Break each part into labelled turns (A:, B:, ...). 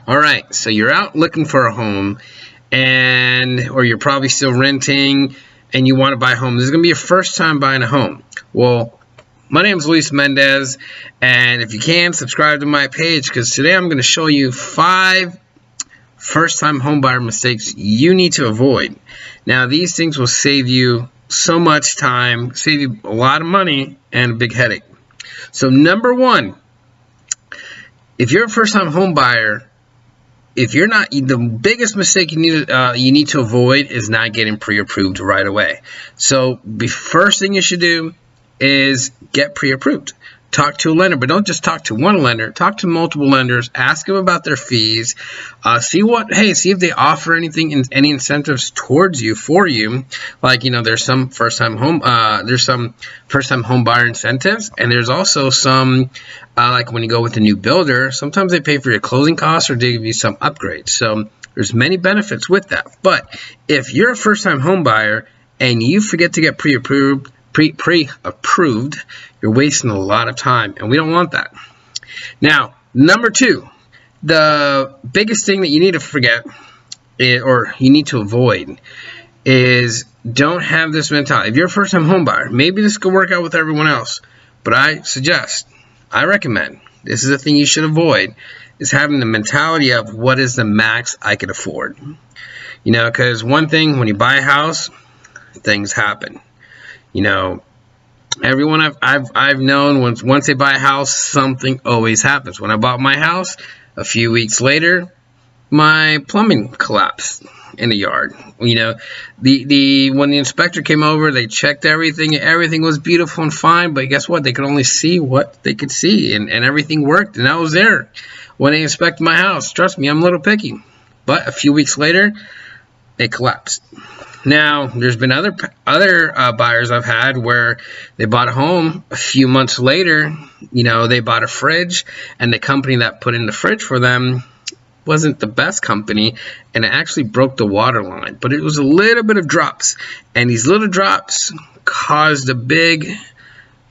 A: All right, so you're out looking for a home, or you're probably still renting, and you want to buy a home. This is going to be your first time buying a home. Well, my name is Mendez, and if you can, subscribe to my page, because today I'm going to show you 5 first-time homebuyer mistakes you need to avoid. Now, these things will save you so much time, save you a lot of money, and a big headache. So, number 1, if you're a first-time homebuyer, the biggest mistake you need to avoid is not getting pre-approved right away. So the first thing you should do is get pre-approved. Talk to a lender, but don't just talk to one lender. Talk to multiple lenders. Ask them about their fees. See if they offer any incentives towards you for you. Like, there's some first-time home buyer incentives, and there's also some like when you go with a new builder. Sometimes they pay for your closing costs, or they give you some upgrades. So there's many benefits with that. But if you're a first-time home buyer and you forget to get pre-approved, you're wasting a lot of time, and we don't want that. Now, number 2, the biggest thing that you need to forget or you need to avoid is don't have this mentality. If you're a first-time home buyer, maybe this could work out with everyone else, but I recommend, this is the thing you should avoid, is having the mentality of what is the max I could afford. Because one thing, when you buy a house, things happen. Everyone I've known, once they buy a house, something always happens. When I bought my house, a few weeks later, my plumbing collapsed in the yard. When the inspector came over, they checked everything. Everything was beautiful and fine, but guess what? They could only see what they could see, and everything worked, and I was there when they inspected my house. Trust me, I'm a little picky. But a few weeks later, it collapsed. Now, there's been other buyers I've had where they bought a home. A few months later, they bought a fridge, and the company that put in the fridge for them wasn't the best company, and it actually broke the water line. But it was a little bit of drops, and these little drops caused a big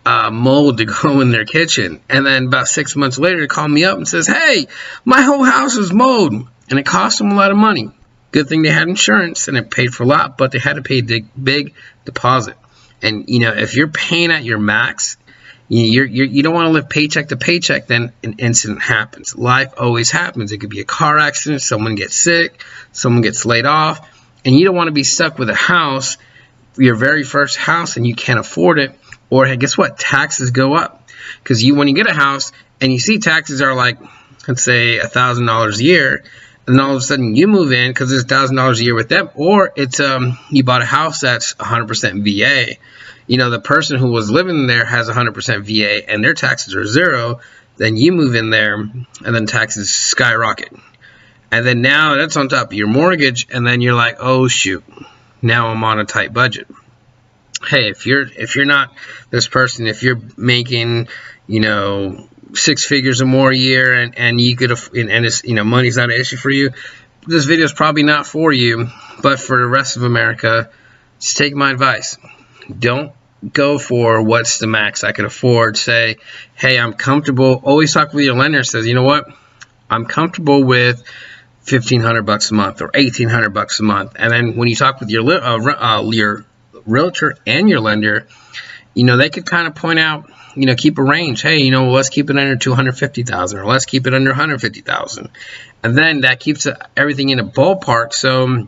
A: mold to go in their kitchen. And then about 6 months later, they called me up and says, "Hey, my whole house is mold," and it cost them a lot of money. Good thing they had insurance, and it paid for a lot, but they had to pay a big deposit. And if you're paying at your max, you don't want to live paycheck to paycheck. Then an incident happens. Life always happens. It could be a car accident, someone gets sick, someone gets laid off, and you don't want to be stuck with a house, your very first house, and you can't afford it. Or guess what? Taxes go up, because when you get a house and you see taxes are like, let's say $1,000 a year. And all of a sudden you move in because it's $1,000 a year with them, or it's you bought a house that's 100% VA. The person who was living there has 100% VA, and their taxes are 0. Then you move in there, and then taxes skyrocket. And then now that's on top of your mortgage, and then you're like, oh shoot, now I'm on a tight budget. Hey, if you're not this person, if you're making 6 figures or more a year, and you could, and it's, money's not an issue for you, this video is probably not for you. But for the rest of America, just take my advice. Don't go for what's the max I can afford. Say, hey, I'm comfortable. Always talk with your lender. Says, you know what, I'm comfortable with $1,500 a month or $1,800 a month. And then when you talk with your realtor and your lender, they could kind of point out, keep a range. Hey, let's keep it under $250,000, or let's keep it under $150,000, and then that keeps everything in a ballpark. So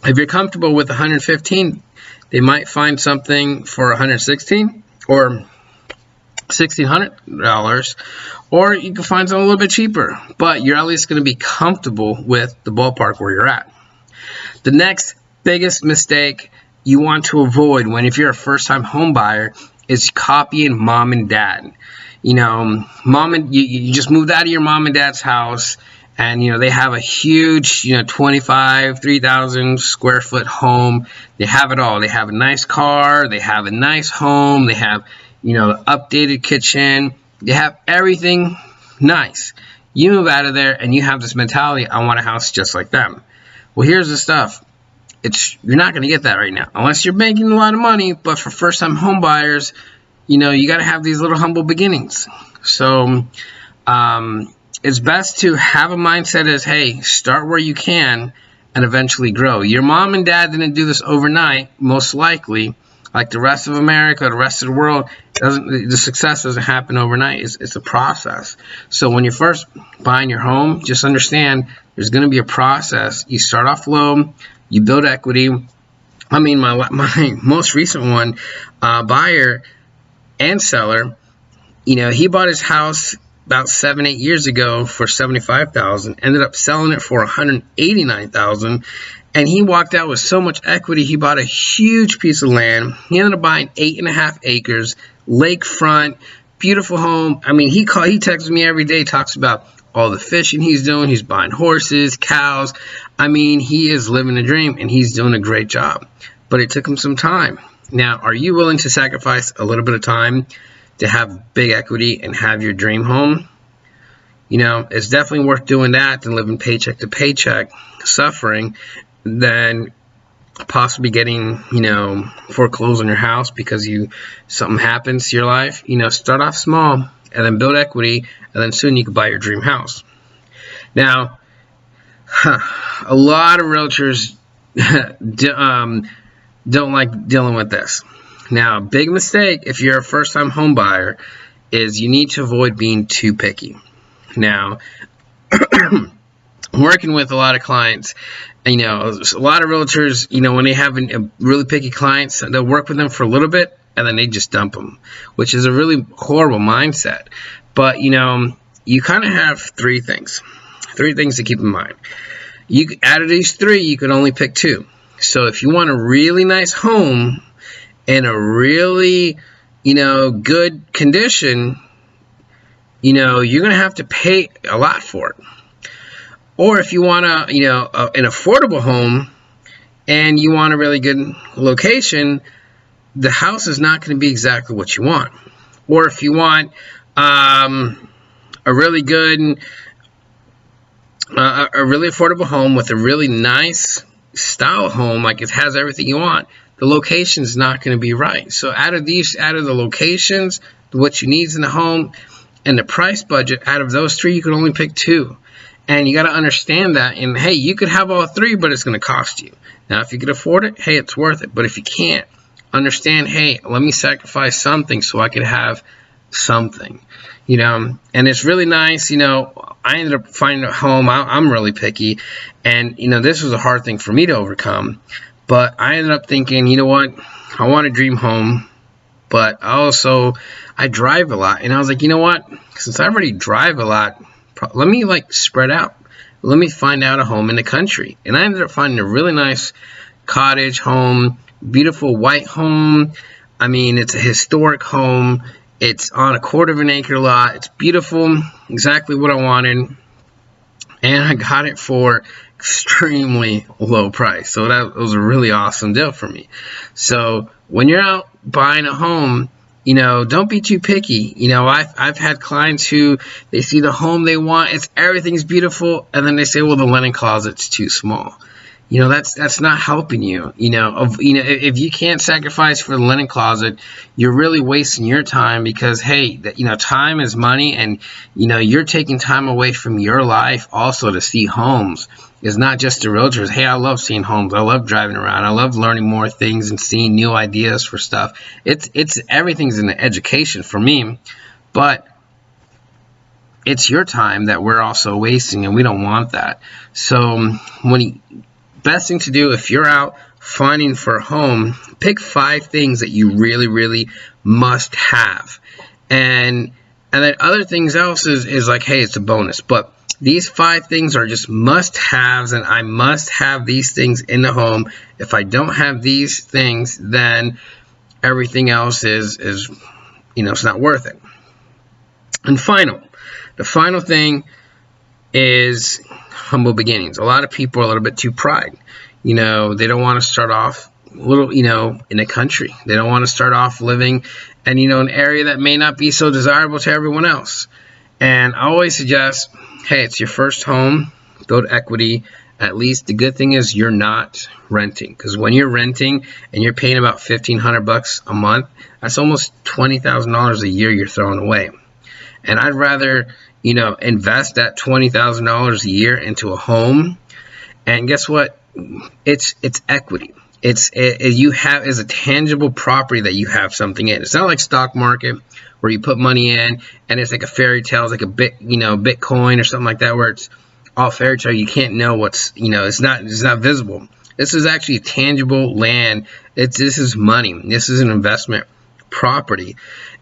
A: if you're comfortable with $115,000, they might find something for $116,000 or $1,600, or you can find something a little bit cheaper. But you're at least going to be comfortable with the ballpark where you're at. The next biggest mistake you want to avoid if you're a first-time home buyer is copying mom and dad. You just moved out of your mom and dad's house, and they have a huge 3,000 square foot home. They have it all. They have a nice car, they have a nice home, they have updated kitchen, they have everything nice. You move out of there and you have this mentality, I want a house just like them. Well, here's the stuff. You're not going to get that right now unless you're making a lot of money. But for first-time home buyers, you got to have these little humble beginnings. So it's best to have a mindset as, hey, start where you can and eventually grow. Your mom and dad didn't do this overnight, most likely. Like the rest of America, the rest of the world, the success doesn't happen overnight. It's a process. So when you're first buying your home, just understand there's going to be a process. You start off low, you build equity. I mean, my most recent one, buyer and seller, he bought his house about 7-8 years ago for $75,000, ended up selling it for $189,000, and he walked out with so much equity. He bought a huge piece of land. He ended up buying 8.5 acres, lakefront, beautiful home. I mean, he texts me every day, talks about all the fishing he's doing. He's buying horses, cows. I mean, he is living a dream, and he's doing a great job. But it took him some time. Now, are you willing to sacrifice a little bit of time to have big equity and have your dream home? It's definitely worth doing that than living paycheck to paycheck, suffering, than possibly getting, foreclosed on your house because something happens to your life. Start off small and then build equity, and then soon you can buy your dream house. Now, a lot of realtors don't like dealing with this. Now, big mistake if you're a first-time home buyer is you need to avoid being too picky. Now, working with a lot of clients, a lot of realtors, when they have a really picky clients, they'll work with them for a little bit and then they just dump them, which is a really horrible mindset. But, you kind of have three things to keep in mind. Out of these three, you can only pick two. So if you want a really nice home in a really, good condition, you're going to have to pay a lot for it. Or if you want an affordable home and you want a really good location, the house is not going to be exactly what you want. Or if you want a really good, a really affordable home with a really nice style home, like it has everything you want, the location is not going to be right. So out of the locations, what you need in the home, and the price budget, out of those three, you can only pick two. And you got to understand that. And hey, you could have all three, but it's going to cost you. Now, if you could afford it, hey, it's worth it. But if you can't, understand, hey, let me sacrifice something so I could have something. And it's really nice. I ended up finding a home. I'm really picky. And, this was a hard thing for me to overcome. But I ended up thinking, you know what? I want a dream home. But I drive a lot. And I was like, you know what? Since I already drive a lot, let me spread out. Let me find out a home in the country. And I ended up finding a really nice cottage home, beautiful white home. I mean, it's a historic home. It's on a 1/4 acre lot. It's beautiful, exactly what I wanted. And I got it for extremely low price. So that was a really awesome deal for me. So when you're out buying a home, don't be too picky. I've had clients who they see the home they want, everything's beautiful, and then they say, well, the linen closet's too small. That's not helping you. If you can't sacrifice for the linen closet, you're really wasting your time because, hey, time is money, and you're taking time away from your life also to see homes. It's not just the realtors. Hey, I love seeing homes. I love driving around. I love learning more things and seeing new ideas for stuff. It's everything's in the education for me, but it's your time that we're also wasting, and we don't want that. So best thing to do if you're out finding for a home, pick 5 things that you really, really must have. And then other things else is like, hey, it's a bonus. But these 5 things are just must-haves, and I must have these things in the home. If I don't have these things, then everything else is it's not worth it. And the final thing is humble beginnings. A lot of people are a little bit too pride. They don't want to start off little, in the country. They don't want to start off living in, an area that may not be so desirable to everyone else. And I always suggest, hey, it's your first home, build equity. At least the good thing is you're not renting, because when you're renting and you're paying about $1,500 a month, that's almost $20,000 a year you're throwing away. And I'd rather, invest that $20,000 a year into a home, and guess what? It's equity. It's a tangible property that you have something in. It's not like stock market where you put money in and it's like a fairy tale, it's like Bitcoin or something like that, where it's all fairy tale. You can't know what's, it's not visible. This is actually tangible land. This is money. This is an investment property,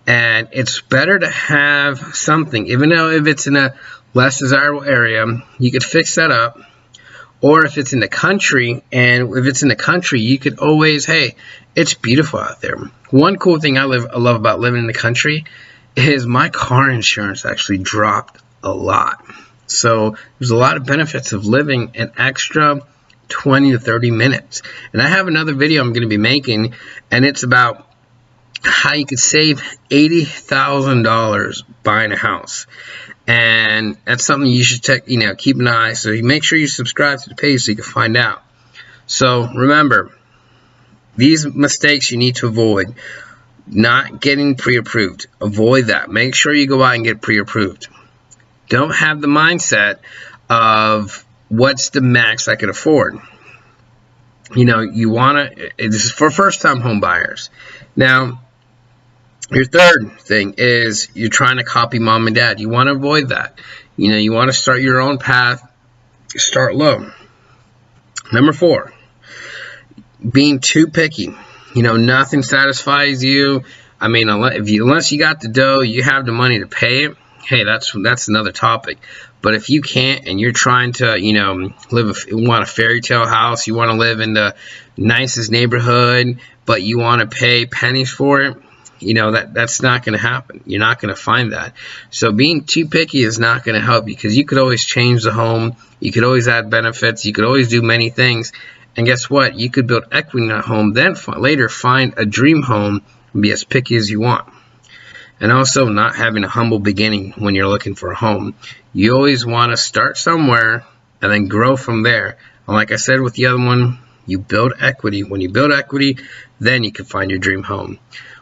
A: and it's better to have something, even though if it's in a less desirable area, you could fix that up. Or if it's in the country, and if it's in the country, you could always, hey, it's beautiful out there. One cool thing I love about living in the country is my car insurance actually dropped a lot. So there's a lot of benefits of living an extra 20 to 30 minutes. And I have another video I'm going to be making, and it's about how you could save $80,000 buying a house. And that's something you should check, keep an eye. So you make sure you subscribe to the page so you can find out. So remember, these mistakes you need to avoid. Not getting pre-approved. Avoid that. Make sure you go out and get pre-approved. Don't have the mindset of what's the max I could afford. You want to, this is for first-time home buyers. Now, your third thing is you're trying to copy mom and dad. You want to avoid that. You want to start your own path. Start low. Number 4, being too picky. Nothing satisfies you. I mean, unless you got the dough, you have the money to pay it. Hey, that's another topic. But if you can't, and you're trying to, you want a fairy tale house, you want to live in the nicest neighborhood, but you want to pay pennies for it, that's not going to happen. You're not going to find that. So being too picky is not going to help you, because you could always change the home. You could always add benefits. You could always do many things. And guess what? You could build equity in that home, then later find a dream home and be as picky as you want. And also not having a humble beginning when you're looking for a home. You always want to start somewhere and then grow from there. And like I said with the other one, you build equity. When you build equity, then you can find your dream home.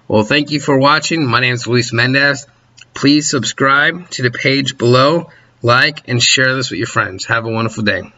A: Well, thank you for watching. My name is Luis Mendez. Please subscribe to the page below, like, and share this with your friends. Have a wonderful day.